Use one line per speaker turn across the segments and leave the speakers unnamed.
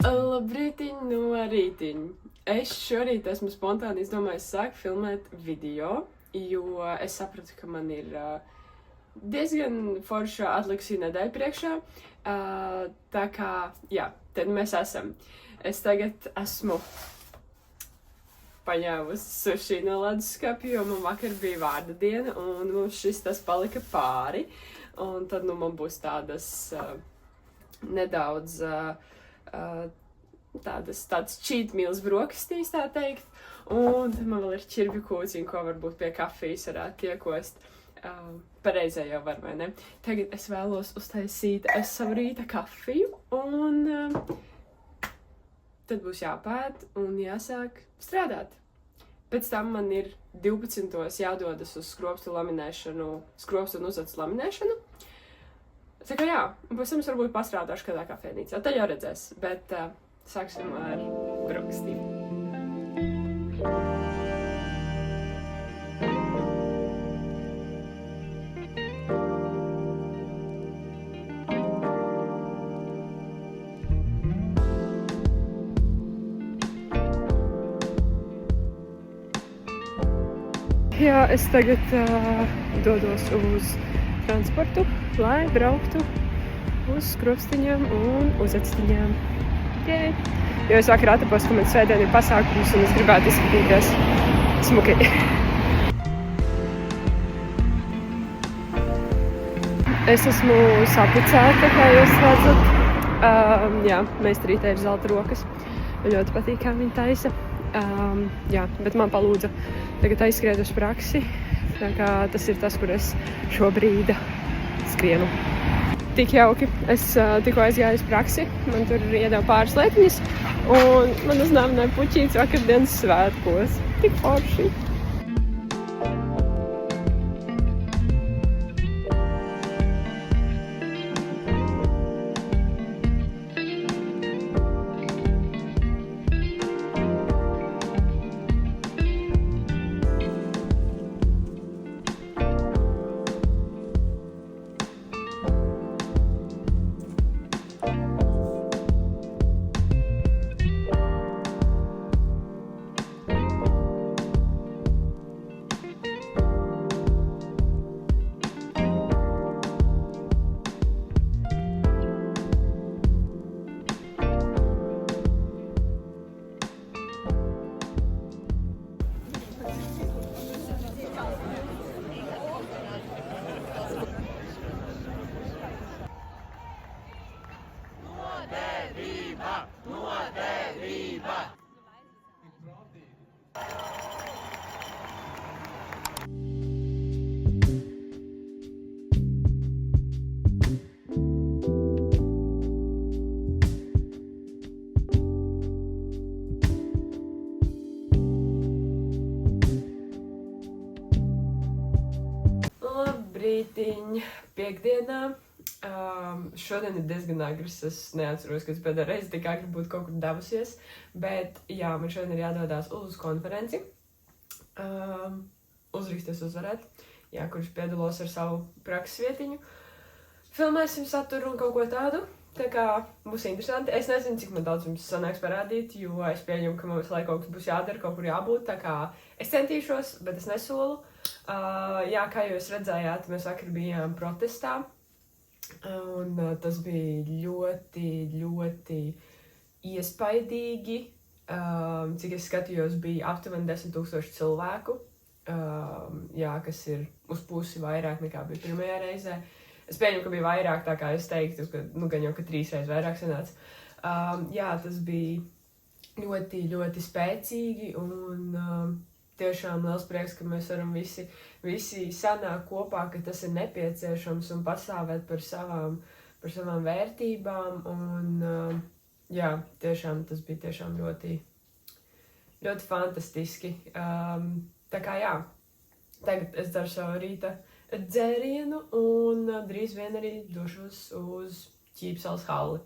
Labrītiņ no rītiņ. Es šorīt esmu spontāni izdomājis sākt filmēt video, jo es sapratu, ka man ir diezgan forša atlikusī nedēļa priekšā. Tā kā, jā, tad mēs esam. Es tagad esmu paņēmusi sushi no leduskapja, jo man vakar bija vārda diena, un mums šis tas palika pāri. Un tad, man būs tādas nedaudz tādas cheat meals brokastīs, tā teikt. Un man vēl ir ķirbju kūciņi, ko varbūt pie kafijas varētu iekost. Pareizē jau var, vai ne? Tagad es vēlos uztaisīt savu rīta kafiju, un tad būs jāpēd un jāsāk strādāt. Pēc tam man ir 12. jādodas uz skropstu un uzacis laminēšanu. Tā kā jā, un pēc tam es varbūt pastrādāšu kādā kafēnīcā. Tad jau redzēs, bet sāksim ar brokastīm. Jā, es tagad dodos uz transportu, lai brauktu uz skropstiņām un uz actiņām. Yeah. Jo es vakar atapos, ka man svētdien ir pasākums un es gribētu izskatīties smuki. Es esmu saplicēta, kā jūs redzat. Jā, meistarītē ir zelta rokas. Ļoti patīk, kā viņa taisa. Jā, bet man palūdza tagad aizskriet uz praksi, tā kā tas ir tas, kur es šobrīd skrienu. Tik jauki, es tikko aizgāju uz praksi, man tur iedeva pāris lietiņas, un man uznāvināja puķītes vakardienas svētkos. Tik forši! Labrītiņ, piekdienā. Šodien ir diezgan agrs, es neatceros, ka es pēdējā reizi tik agri būtu kaut kur devusies, bet jā, man šodien ir jādodās uz konferenci, uzraksties uzvarēt, jā, kurš piedalos ar savu prakses vietiņu. Filmēsim saturu un kaut ko tādu, tā kā būs interesanti. Es nezinu, cik man daudz jums sanāks parādīt, jo es pieņemu, ka mums laiku kaut kas būs jādara, kaut kur jābūt, tā kā es centīšos, bet es nesolu. Jā, kā jūs redzējāt, mēs vakar bijām protestā. Un tas bija ļoti, ļoti iespaidīgi. Cik es skatījos, bija aptuveni 10,000 cilvēku, jā, kas ir uz pusi vairāk nekā bija pirmajā reizē. Es pieņemu, ka bija vairāk, tā kā es teiktu, ka gan jau, ka 3 reizes vairāk sanāca. Jā, tas bija ļoti, ļoti spēcīgi un tiešām liels prieks, ka mēs varam visi sanāk kopā, ka tas ir nepieciešams un pastāvēt par savām vērtībām. Un, jā, tiešām tas bija tiešām ļoti, ļoti fantastiski. Tā kā jā, tagad es daru savu rīta dzērienu un drīz vien arī došos uz Ķīpsalas halli.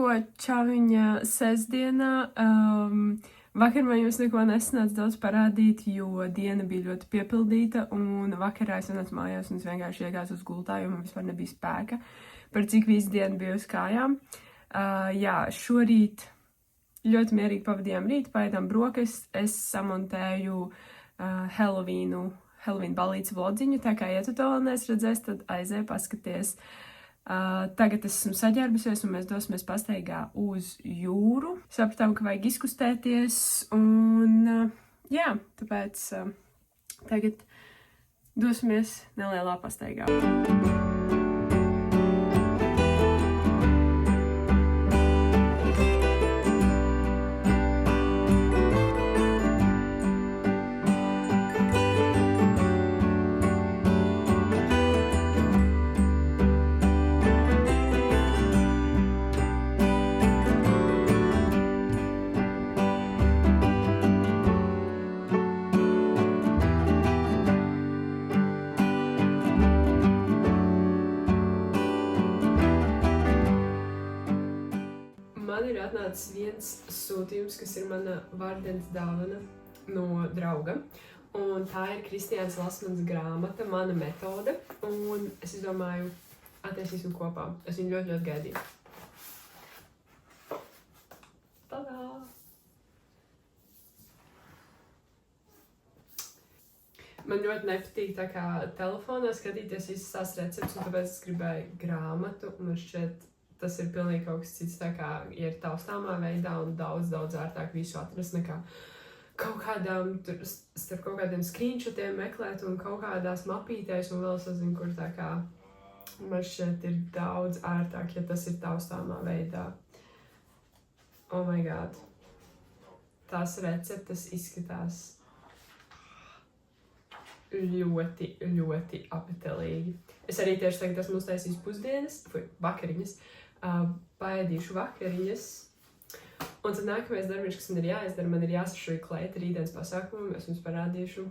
ko čaviņa sestdienā. Vakar man jums neko nesanāca daudz parādīt, jo diena bija ļoti piepildīta, un vakarā es nācu mājās un es vienkārši iegāzu uz gultā, jo man vispār nebija spēka, par cik visu dienu bija uz kājām. Jā, šorīt ļoti mierīgi pavadījām rītu, paēdām brokastis, es samontēju Halloween balītes vlodziņu, tā kā, ja tu to vēl neesi redzējis, tad aizēj paskaties. Tagad esmu saģērbusies un mēs dosimies pastaigā uz jūru. Sapratām, ka vajag izkustēties un jā, tāpēc tagad dosimies nelielā pastaigā. Man ir atnācis viens sūtījums, kas ir mana vārdienas dāvana no drauga. Un tā ir Kristiāns Lasmans grāmata, mana metode. Un es domāju, attaisīsim kopā. Es viņu ļoti, ļoti gaidīju. Tadā! Man ļoti nepatīk tā kā telefonā skatīties visas tās receptes, un tāpēc es gribēju grāmatu. Man šķiet, tas ir pilnīgi kaut kas cits, tā kā ir taustāmā veidā un daudz ārtāk visu atrast nekā kaut kādām, starp kaut kādiem screenshotiem meklēt un kaut kādās mapītēs un vēl sazinu, kur tā kā man šeit ir daudz ārtāk, ja tas ir taustāmā veidā. Oh my god. Tās receptes izskatās ļoti, ļoti apetēlīgi. Es arī tieši tagad esmu uztaisījis pusdienas, vakariņas, paēdīšu vakariņas, un tad nākamais darbiņš, kas man ir jāizdara, man ir jāsašuja kleita rītdienas pasākumam, es jums parādīšu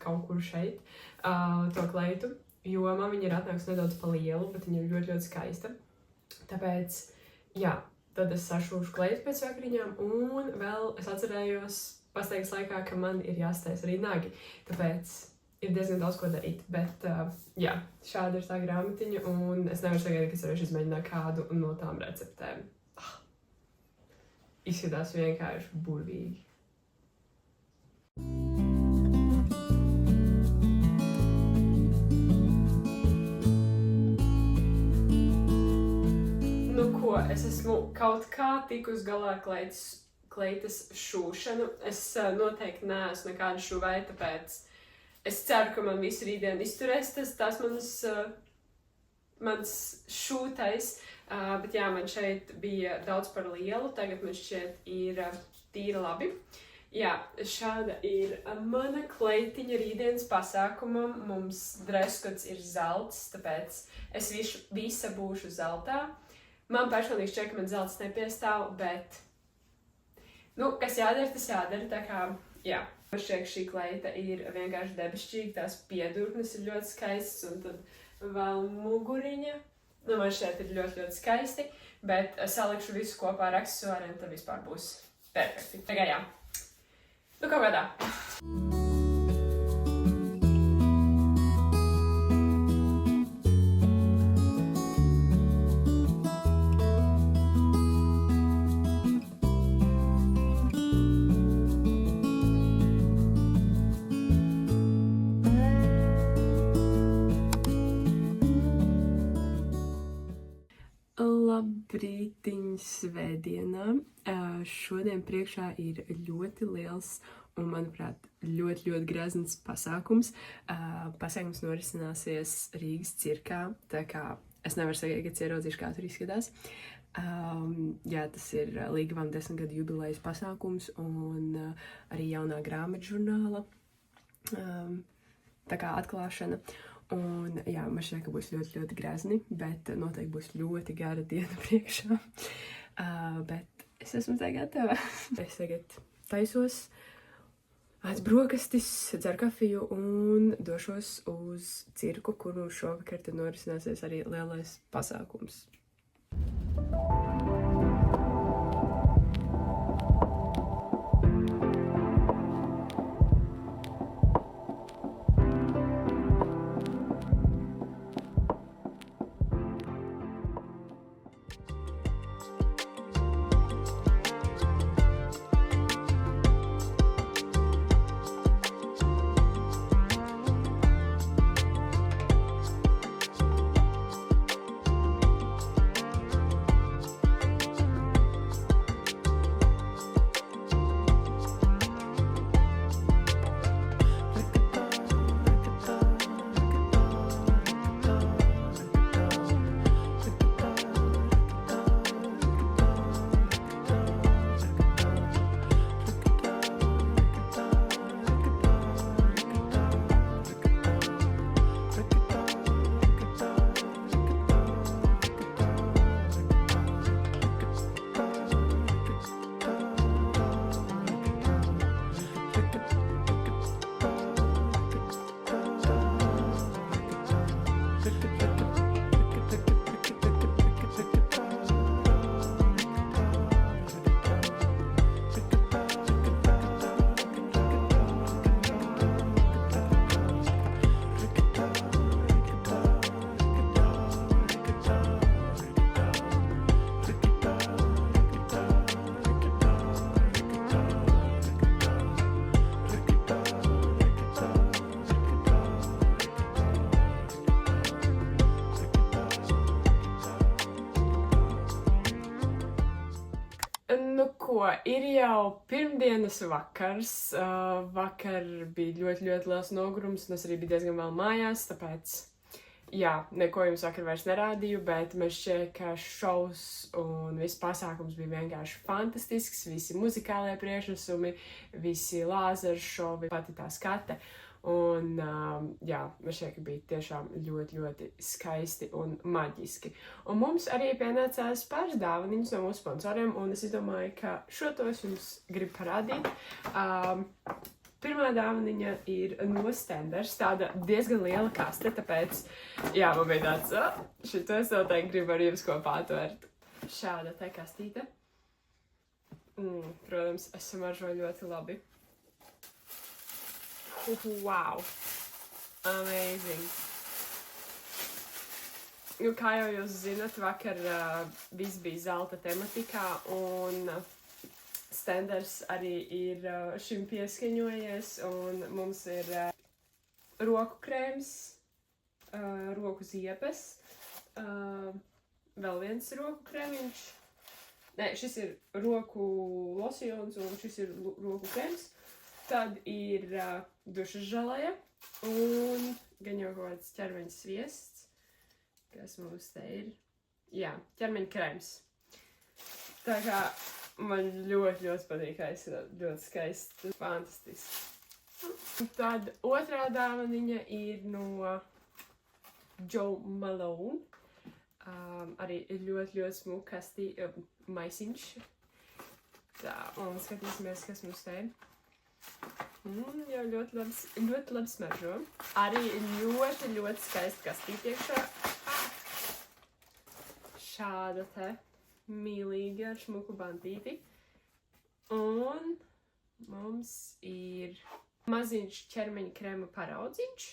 kaut kur šeit to kleitu, jo man viņa ir atnākusi nedaudz pa lielu, bet viņa ir ļoti, ļoti skaista. Tāpēc, jā, tad es sašūšu kleitu pēc vakariņām, un vēl es atcerējos pastaigas laikā, ka man ir jāstais arī nagi, tāpēc ir diezgan daudz ko darīt, bet jā, šāda ir tā grāmatiņa, un es nevaru sagaidīt, ka es varēšu izmēģināt kādu no tām receptēm. Izskatās vienkārši burvīgi. Nu ko, es esmu kaut kā tikus galā kleitas šūšanu. Es noteikti neesmu nekāda šuvēja, tāpēc es ceru, ka man visu rītdienu izturēs tas mans šūtais, bet jā, man šeit bija daudz par lielu, tagad man šķiet ir tīri labi. Jā, šāda ir mana kleitiņa rītdienas pasākumam, mums dreskots ir zelts, tāpēc es visa būšu zeltā. Man personīgi šķiet, ka man zelts nepiestāv, bet, nu, kas jādara, tas jādara, tā kā, jā. Man šķiet, šī kleita ir vienkārši debesšķīga, tās piedurknes ir ļoti skaistas, un tad vēl muguriņa. Nu, man šķiet ir ļoti, ļoti skaisti, bet salikšu visu kopā ar aksesuāriem, tad vispār būs perfekti. Tagad jā. Nu, kaut kādā. Labrītiņ svētdienā. Šodien priekšā ir ļoti liels un, manuprāt, ļoti, ļoti grezns pasākums. Pasākums norisināsies Rīgas cirkā, tā kā es nevaru sagaidīt, ka ieraudzīšu, kā tur izskatās. Jā, tas ir Līgavam 10 gadu jubilejas pasākums un arī jaunā grāmatu žurnāla tā kā atklāšana. Un jā, man šķiet, ka būs ļoti, ļoti grezni, bet noteikti būs ļoti gara diena priekšā. Bet es esmu tā gatava. Es tagad taisos, ēd brokastis, dzeru kafiju un došos uz cirku, kur mums šovakar tad norisināsies arī lielais pasākums. ko ir jau pirmdienas vakars. Vakar bija ļoti, ļoti liels nogurums, un es arī biju diezgan vēl mājās, tāpēc, jā, neko jums vakar vairs nerādīju, bet man šķiet, ka šovs un viss pasākums bija vienkārši fantastisks, visi muzikālie priekšnesumi, visi lāzeru šovi, pati tā skate. Un, jā, man šķiet, ka bija tiešām ļoti, ļoti skaisti un maģiski. Un mums arī pienācās pāris dāvaniņas no mūsu sponsoriem, un es domāju, ka šo to es jums gribu parādīt. Pirmā dāvaniņa ir no Stenders, tāda diezgan liela kaste, tāpēc, jā, man bija tāds, šito es noteikti gribu ar jums kopā atvērt. Šāda te kastīte. Protams, es samaržoju ļoti labi. Wow! Amazing! Nu, kā jau jūs zinat, vakar viss bija zelta tematikā, un Stenders arī ir šim pieskaņojies, un mums ir roku krēms, roku ziepes, vēl viens roku krēmiņš. Nē, šis ir roku losjons, un šis ir roku krēms. Tad ir dušas želeja un gan jau kaut kāds ķermeņa sviests, kas mums te ir. Jā, ķermeņa krēms. Tā kā man ļoti, ļoti patīk, ļoti skaisti, fantastiski. Tad otrā dāvaniņa ir no Joe Malone. Arī ļoti, ļoti smuka maisiņš. Tā, un skatīsimies, kas mums te ir. Jau ļoti labi smaržo. Arī ļoti, ļoti skaisti kastīti iekšā. Šāda te mīlīga ar šmuku bantīti. Un mums ir maziņš ķermeņa krēma paraudziņš.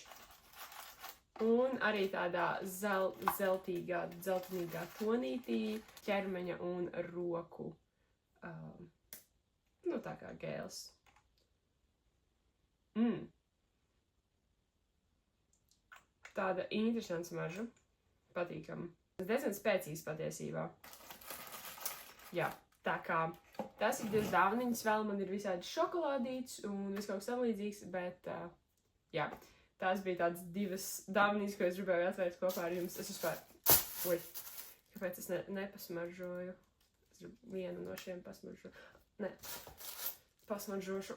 Un arī tādā zeltainīgā tonītī ķermeņa un roku. Nu, tā kā gēls. Tāda interesanta smarža, patīkama. Diezgan spēcīgs patiesībā. Jā, tā kā tas ir divas dāvaniņas, vēl man ir visādi šokolādīts un viss kaut kas tam līdzīgs, bet jā, tās bija tādas divas dāvaniņas, ko es gribēju atvērt kopā ar jums. Es vispār, kāpēc es nepasmaržoju? Es gribu vienu no šiem pasmaržoju. Nē, pasmaržošu.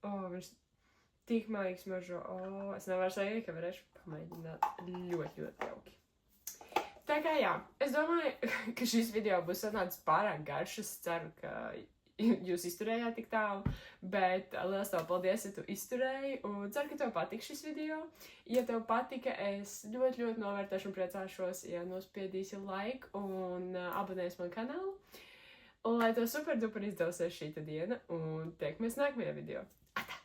Viņš tik maigi smaržo. Es nevaru sagaidīt, ka varēšu pamēģināt ļoti, ļoti jauki. Tā kā jā, es domāju, ka šis video būs sanācis pārāk garš. Es ceru, ka jūs izturējāt tik tālu, bet liels tev paldies, ja tu izturēji, un ceru, ka tev patika šis video. Ja tev patika, es ļoti, ļoti novērtēšu un priecāšos, ja nospiedīsi like un abonēsi man kanālu. Un lai tev super duper izdosies šī diena, un tiekamies nākamajā video. Atā!